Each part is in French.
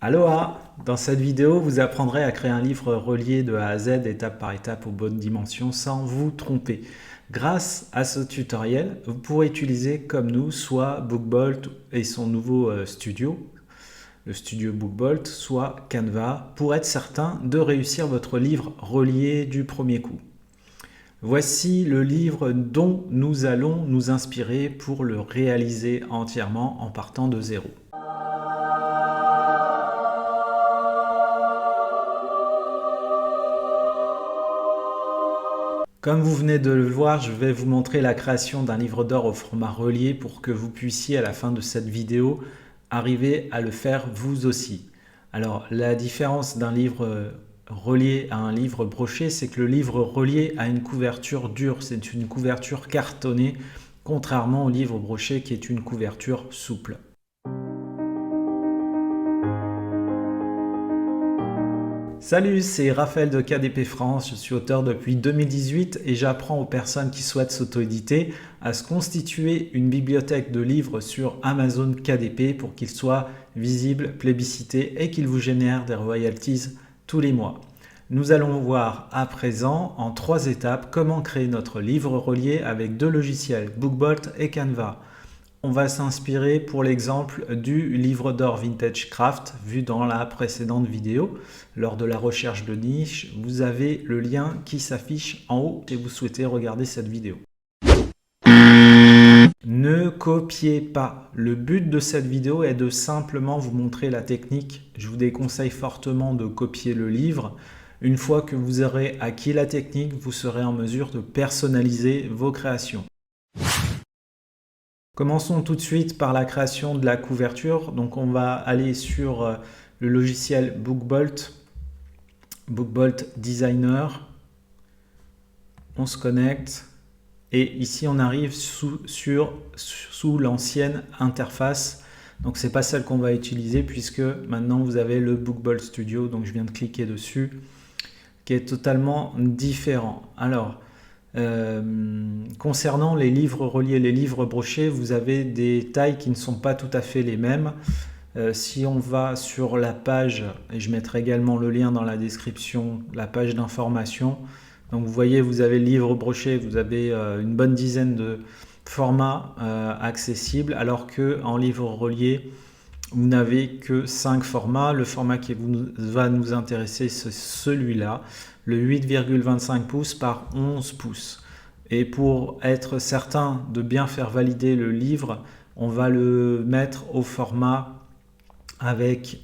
Aloha! Dans cette vidéo, vous apprendrez à créer un livre relié de A à Z, étape par étape aux bonnes dimensions, sans vous tromper. Grâce à ce tutoriel, vous pourrez utiliser comme nous soit BookBolt et son nouveau studio, le studio BookBolt, soit Canva, pour être certain de réussir votre livre relié du premier coup. Voici le livre dont nous allons nous inspirer pour le réaliser entièrement en partant de zéro. Comme vous venez de le voir, je vais vous montrer la création d'un livre d'or au format relié pour que vous puissiez à la fin de cette vidéo arriver à le faire vous aussi. Alors la différence d'un livre relié à un livre broché, c'est que le livre relié a une couverture dure, c'est une couverture cartonnée, contrairement au livre broché qui est une couverture souple. Salut, c'est Raphaël de KDP France, je suis auteur depuis 2018 et j'apprends aux personnes qui souhaitent s'auto-éditer à se constituer une bibliothèque de livres sur Amazon KDP pour qu'ils soient visibles, plébiscités et qu'ils vous génèrent des royalties tous les mois. Nous allons voir à présent en 3 étapes comment créer notre livre relié avec 2 logiciels, BookBolt et Canva. On va s'inspirer pour l'exemple du livre d'or Vintage Craft vu dans la précédente vidéo. Lors de la recherche de niche, vous avez le lien qui s'affiche en haut si vous souhaitez regarder cette vidéo. Ne copiez pas. Le but de cette vidéo est de simplement vous montrer la technique. Je vous déconseille fortement de copier le livre. Une fois que vous aurez acquis la technique, vous serez en mesure de personnaliser vos créations. Commençons tout de suite par la création de la couverture. Donc on va aller sur le logiciel BookBolt, BookBolt Designer. On se connecte et ici on arrive sous l'ancienne interface. Donc c'est pas celle qu'on va utiliser puisque maintenant vous avez le BookBolt Studio. Donc je viens de cliquer dessus qui est totalement différent. Alors concernant les livres reliés, les livres brochés, vous avez des tailles qui ne sont pas tout à fait les mêmes. Si on va sur la page, et je mettrai également le lien dans la description, la page d'information, donc vous voyez, vous avez le livre broché, vous avez une bonne dizaine de formats accessibles, alors qu'en livre relié, vous n'avez que 5 formats. Le format qui va nous intéresser, c'est celui-là, le 8,25 pouces par 11 pouces. Et pour être certain de bien faire valider le livre, on va le mettre au format avec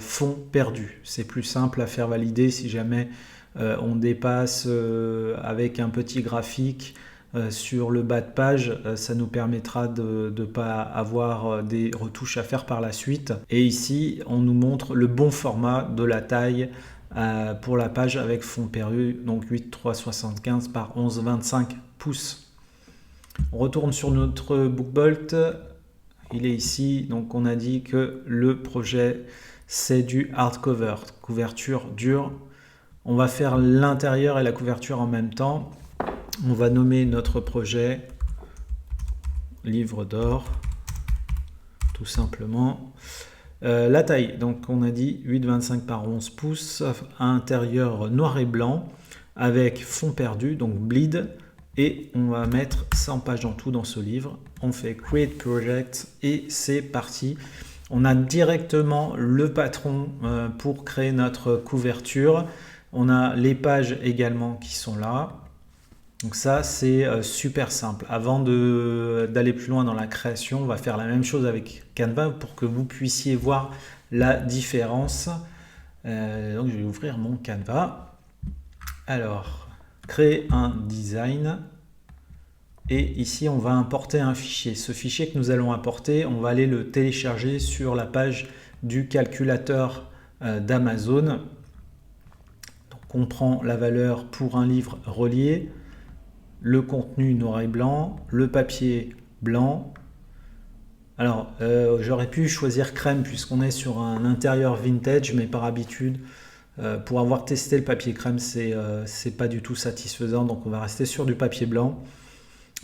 fond perdu. C'est plus simple à faire valider si jamais on dépasse avec un petit graphique sur le bas de page, ça nous permettra de ne pas avoir des retouches à faire par la suite. Et ici, on nous montre le bon format de la taille pour la page avec fond perdu, donc 8,375 par 11,25 pouces. On retourne sur notre BookBolt. Il est ici, donc on a dit que le projet c'est du hardcover, couverture dure. On va faire l'intérieur et la couverture en même temps. On va nommer notre projet livre d'or, tout simplement. La taille, donc on a dit 8,25 par 11 pouces, intérieur noir et blanc, avec fond perdu, donc bleed, et on va mettre 100 pages en tout dans ce livre. On fait Create Project et c'est parti. On a directement le patron pour créer notre couverture. On a les pages également qui sont là. Donc ça, c'est super simple. Avant d'aller plus loin dans la création, on va faire la même chose avec Canva pour que vous puissiez voir la différence. Donc je vais ouvrir mon Canva. Alors, créer un design. Et ici, on va importer un fichier. Ce fichier que nous allons importer, on va aller le télécharger sur la page du calculateur d'Amazon. Donc on prend la valeur pour un livre relié. Le contenu noir et blanc, le papier blanc. Alors, j'aurais pu choisir crème puisqu'on est sur un intérieur vintage, mais par habitude, pour avoir testé le papier crème, c'est pas du tout satisfaisant, donc on va rester sur du papier blanc.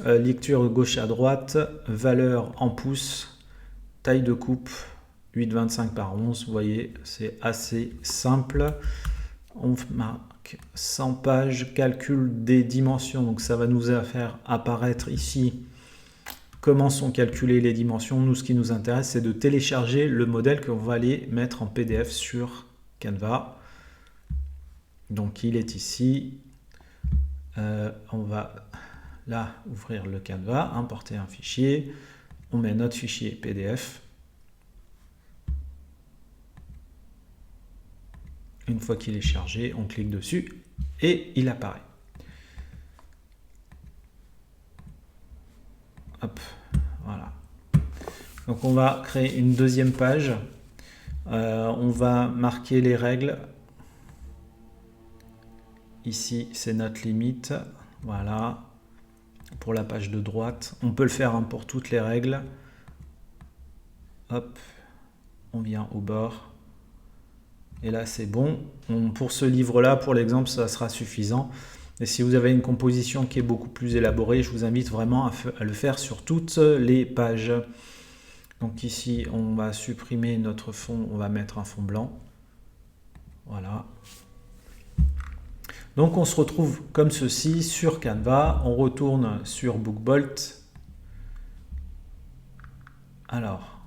Lecture gauche à droite, valeur en pouces, taille de coupe 8,25 par 11, vous voyez, c'est assez simple. On marque 100 pages, calcul des dimensions, donc ça va nous faire apparaître ici comment sont calculées les dimensions. Nous, ce qui nous intéresse, c'est de télécharger le modèle qu'on va aller mettre en PDF sur Canva. Donc il est ici. On va là ouvrir le Canva, importer un fichier. On met notre fichier PDF. Une fois qu'il est chargé, on clique dessus et il apparaît. Hop, voilà. Donc on va créer une deuxième page. On va marquer les règles. Ici, c'est notre limite. Voilà. Pour la page de droite. On peut le faire pour toutes les règles. Hop, on vient au bord. Et là, c'est bon. Pour ce livre-là, pour l'exemple, ça sera suffisant. Et si vous avez une composition qui est beaucoup plus élaborée, je vous invite vraiment à le faire sur toutes les pages. Donc ici, on va supprimer notre fond. On va mettre un fond blanc. Voilà. Donc, on se retrouve comme ceci sur Canva. On retourne sur Bookbolt. Alors,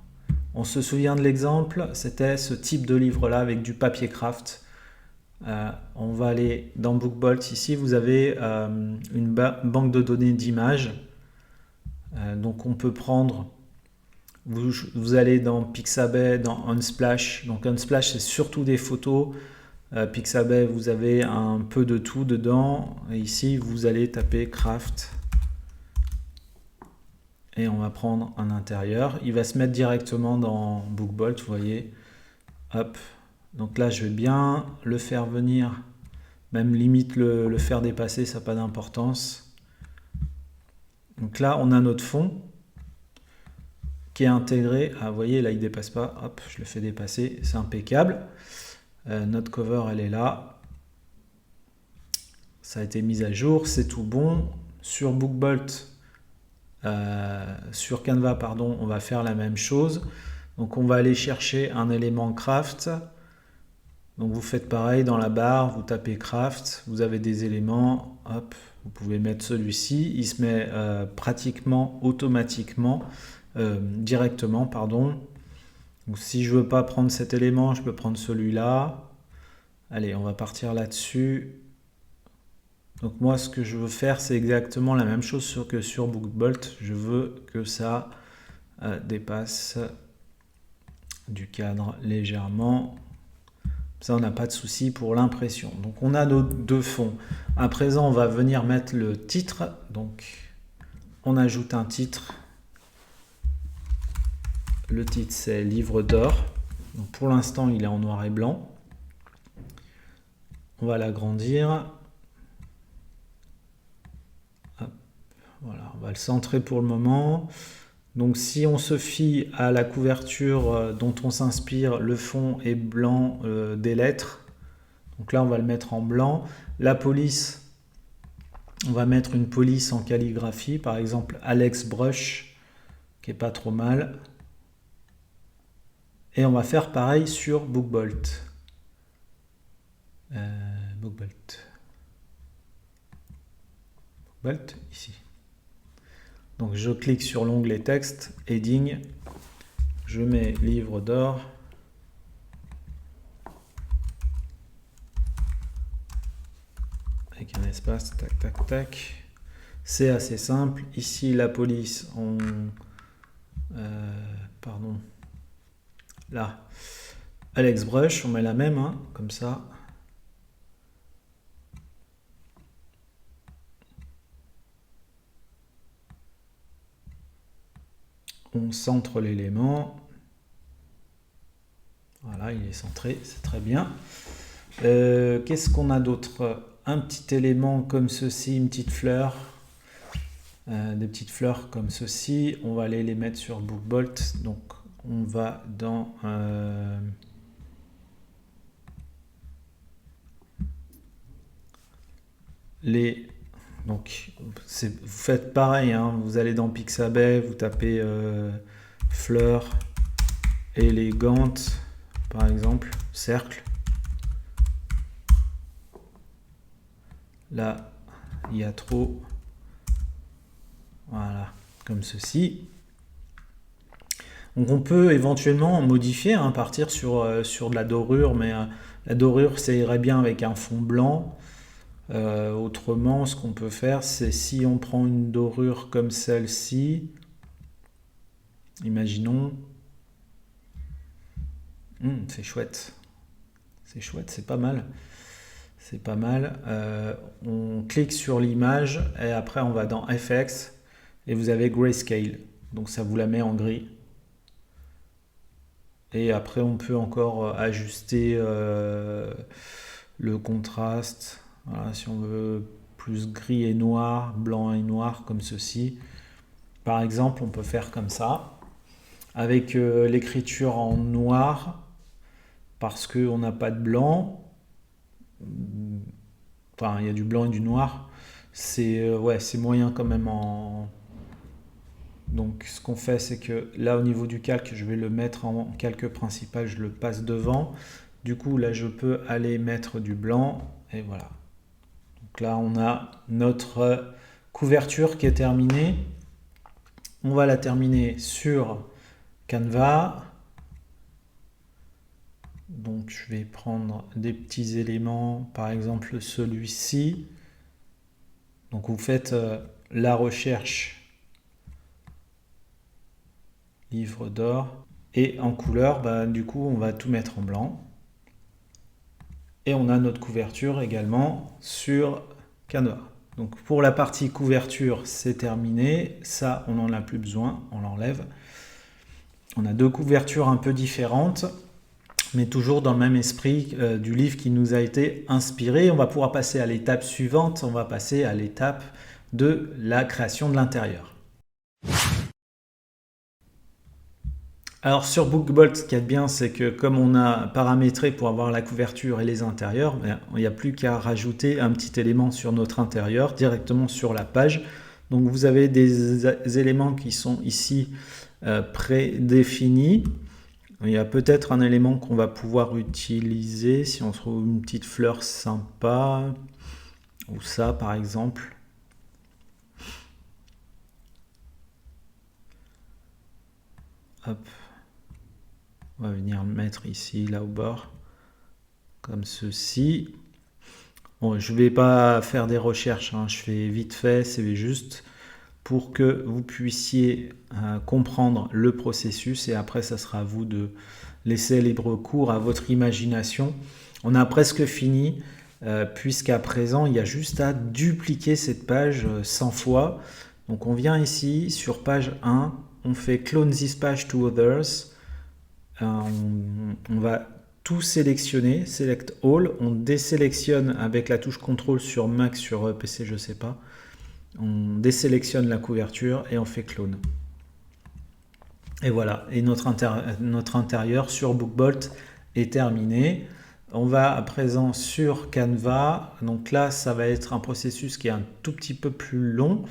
on se souvient de l'exemple, c'était ce type de livre-là avec du papier craft. On va aller dans Bookbolt. Ici, vous avez une banque de données d'images. Donc, on peut prendre, vous allez dans Pixabay, dans Unsplash. Donc, Unsplash, c'est surtout des photos. Pixabay, vous avez un peu de tout dedans. Et ici, vous allez taper craft. Et on va prendre un intérieur. Il va se mettre directement dans Bookbolt, vous voyez. Hop. Donc là, je vais bien le faire venir. Même limite le faire dépasser, ça n'a pas d'importance. Donc là, on a notre fond qui est intégré. Ah, vous voyez, là, il ne dépasse pas. Hop, je le fais dépasser. C'est impeccable. Notre cover, elle est là. Ça a été mis à jour. C'est tout bon. Sur Bookbolt, sur Canva, pardon, on va faire la même chose. Donc on va aller chercher un élément craft. Donc vous faites pareil dans la barre, vous tapez craft, vous avez des éléments, hop, vous pouvez mettre celui-ci, il se met pratiquement automatiquement, directement, pardon. Donc si je veux pas prendre cet élément, je peux prendre celui-là. Allez, on va partir là-dessus. Donc moi, ce que je veux faire, c'est exactement la même chose que sur Bookbolt. Je veux que ça dépasse du cadre légèrement. Ça, on n'a pas de souci pour l'impression. Donc on a nos deux fonds. À présent, on va venir mettre le titre. Donc on ajoute un titre. Le titre, c'est Livre d'or. Donc pour l'instant, il est en noir et blanc. On va l'agrandir. Voilà, on va le centrer pour le moment. Donc si on se fie à la couverture dont on s'inspire, le fond est blanc des lettres. Donc là, on va le mettre en blanc. La police, on va mettre une police en calligraphie. Par exemple, Alex Brush, qui est pas trop mal. Et on va faire pareil sur Bookbolt. Bookbolt, ici. Donc je clique sur l'onglet texte, heading, je mets livre d'or. Avec un espace, tac, tac, tac. C'est assez simple. Ici, la police, pardon. Là, Alex Brush, on met la même, hein, comme ça. On centre l'élément. Voilà, il est centré, c'est très bien. Qu'est-ce qu'on a d'autre? Un petit élément comme ceci, une petite fleur. Des petites fleurs comme ceci. On va aller les mettre sur Bookbolt. Donc, on va dans... Donc, vous faites pareil, hein, vous allez dans Pixabay, vous tapez fleurs élégante, par exemple, cercle. Là, il y a trop. Voilà, comme ceci. Donc on peut éventuellement modifier, hein, partir sur de la dorure, mais la dorure, ça irait bien avec un fond blanc. Autrement, ce qu'on peut faire, c'est si on prend une dorure comme celle-ci, imaginons, c'est chouette, c'est pas mal. C'est pas mal. On clique sur l'image et après on va dans FX et vous avez Grayscale. Donc ça vous la met en gris. Et après on peut encore ajuster le contraste. Voilà, si on veut plus gris et noir, blanc et noir comme ceci. Par exemple, on peut faire comme ça. Avec l'écriture en noir, parce qu'on n'a pas de blanc. Enfin, il y a du blanc et du noir. C'est ouais, c'est moyen quand même en... Donc ce qu'on fait, c'est que là au niveau du calque, je vais le mettre en calque principal, je le passe devant. Du coup, là, je peux aller mettre du blanc et voilà. Donc là, on a notre couverture qui est terminée. On va la terminer sur Canva. Donc je vais prendre des petits éléments, par exemple celui-ci. Donc vous faites la recherche livre d'or et en couleur, bah, du coup on va tout mettre en blanc. Et on a notre couverture également sur Canva. Donc pour la partie couverture, c'est terminé. Ça, on n'en a plus besoin, on l'enlève. On a deux couvertures un peu différentes, mais toujours dans le même esprit du livre qui nous a été inspiré. On va pouvoir passer à l'étape suivante. On va passer à l'étape de la création de l'intérieur. Alors sur Bookbolt, ce qu'il y a de bien, c'est que comme on a paramétré pour avoir la couverture et les intérieurs, il n'y a plus qu'à rajouter un petit élément sur notre intérieur directement sur la page. Donc vous avez des éléments qui sont ici prédéfinis. Il y a peut-être un élément qu'on va pouvoir utiliser si on trouve une petite fleur sympa, ou ça par exemple. Hop. On va venir le mettre ici, là au bord, comme ceci. Bon, je ne vais pas faire des recherches, hein, je fais vite fait, c'est juste pour que vous puissiez comprendre le processus et après, ça sera à vous de laisser libre cours à votre imagination. On a presque fini, puisqu'à présent, il y a juste à dupliquer cette page 100 fois. Donc, on vient ici sur page 1, on fait Clone this page to others. On va tout sélectionner, Select All, on désélectionne avec la touche CTRL sur Mac, sur PC, je sais pas. On désélectionne la couverture et on fait Clone. Et voilà, et notre intérieur sur Bookbolt est terminé. On va à présent sur Canva. Donc là, ça va être un processus qui est un tout petit peu plus long.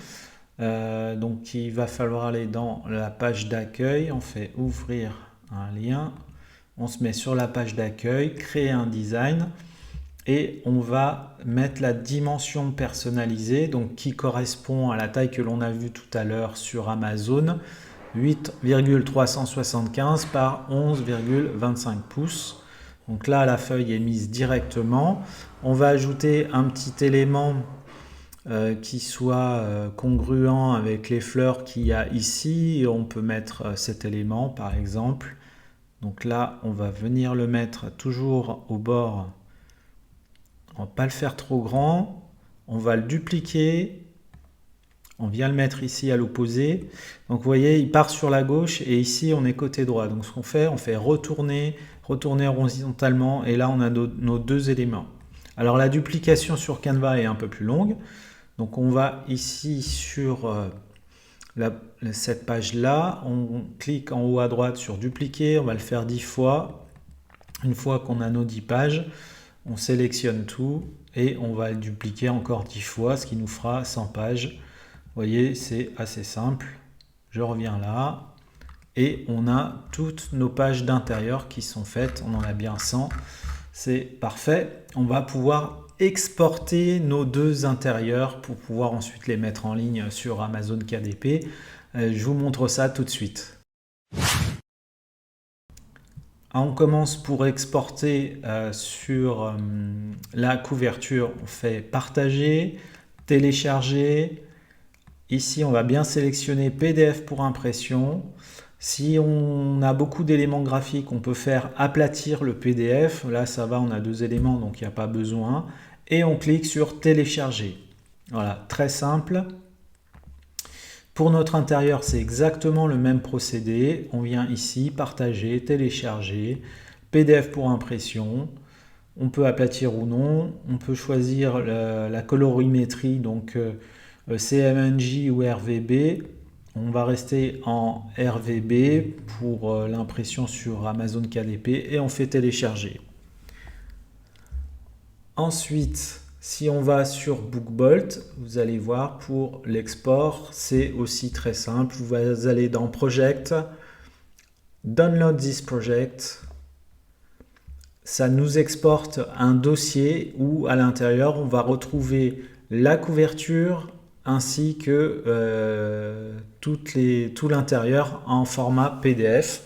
Donc il va falloir aller dans la page d'accueil. On fait ouvrir un lien, on se met sur la page d'accueil, créer un design et on va mettre la dimension personnalisée, donc qui correspond à la taille que l'on a vue tout à l'heure sur Amazon, 8,375 par 11,25 pouces. Donc là, la feuille est mise directement. On va ajouter un petit élément qui soit congruent avec les fleurs qu'il y a ici. Et on peut mettre cet élément par exemple. Donc là, on va venir le mettre toujours au bord. On ne va pas le faire trop grand. On va le dupliquer. On vient le mettre ici à l'opposé. Donc vous voyez, il part sur la gauche et ici on est côté droit. Donc ce qu'on fait, on fait retourner horizontalement et là on a nos deux éléments. Alors la duplication sur Canva est un peu plus longue. Donc on va ici sur cette page-là, on clique en haut à droite sur dupliquer, on va le faire 10 fois. Une fois qu'on a nos 10 pages, on sélectionne tout et on va le dupliquer encore 10 fois, ce qui nous fera 100 pages. Vous voyez, c'est assez simple. Je reviens là, et on a toutes nos pages d'intérieur qui sont faites. On en a bien 100, c'est parfait. On va pouvoir exporter nos 2 intérieurs pour pouvoir ensuite les mettre en ligne sur Amazon KDP. Je vous montre ça tout de suite. On commence pour exporter sur la couverture. On fait partager, télécharger. Ici, on va bien sélectionner PDF pour impression. Si on a beaucoup d'éléments graphiques, on peut faire aplatir le PDF. Là, ça va, on a 2 éléments, donc il n'y a pas besoin. Et on clique sur télécharger. Voilà, très simple. Pour notre intérieur, c'est exactement le même procédé. On vient ici, partager, télécharger, PDF pour impression. On peut aplatir ou non. On peut choisir la colorimétrie, donc CMNJ ou RVB. On va rester en RVB pour l'impression sur Amazon KDP et on fait télécharger. Ensuite, si on va sur BookBolt, vous allez voir pour l'export, c'est aussi très simple. Vous allez dans Project, Download this project. Ça nous exporte un dossier où à l'intérieur, on va retrouver la couverture ainsi que tout l'intérieur en format PDF.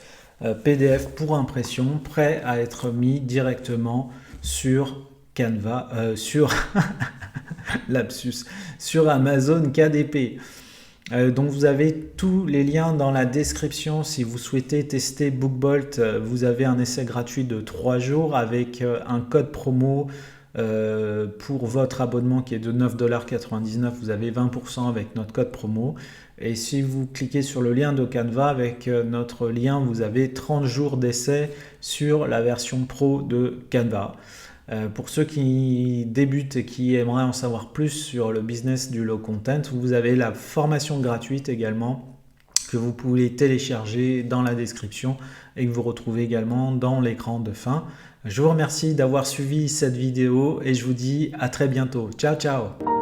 PDF pour impression, prêt à être mis directement sur Canva, lapsus, sur Amazon KDP. Donc vous avez tous les liens dans la description. Si vous souhaitez tester BookBolt, vous avez un essai gratuit de 3 jours avec un code promo pour votre abonnement qui est de 9,99 $. Vous avez 20% avec notre code promo. Et si vous cliquez sur le lien de Canva avec notre lien, vous avez 30 jours d'essai sur la version pro de Canva. Pour ceux qui débutent et qui aimeraient en savoir plus sur le business du low content, vous avez la formation gratuite également que vous pouvez télécharger dans la description et que vous retrouvez également dans l'écran de fin. Je vous remercie d'avoir suivi cette vidéo et je vous dis à très bientôt. Ciao, ciao!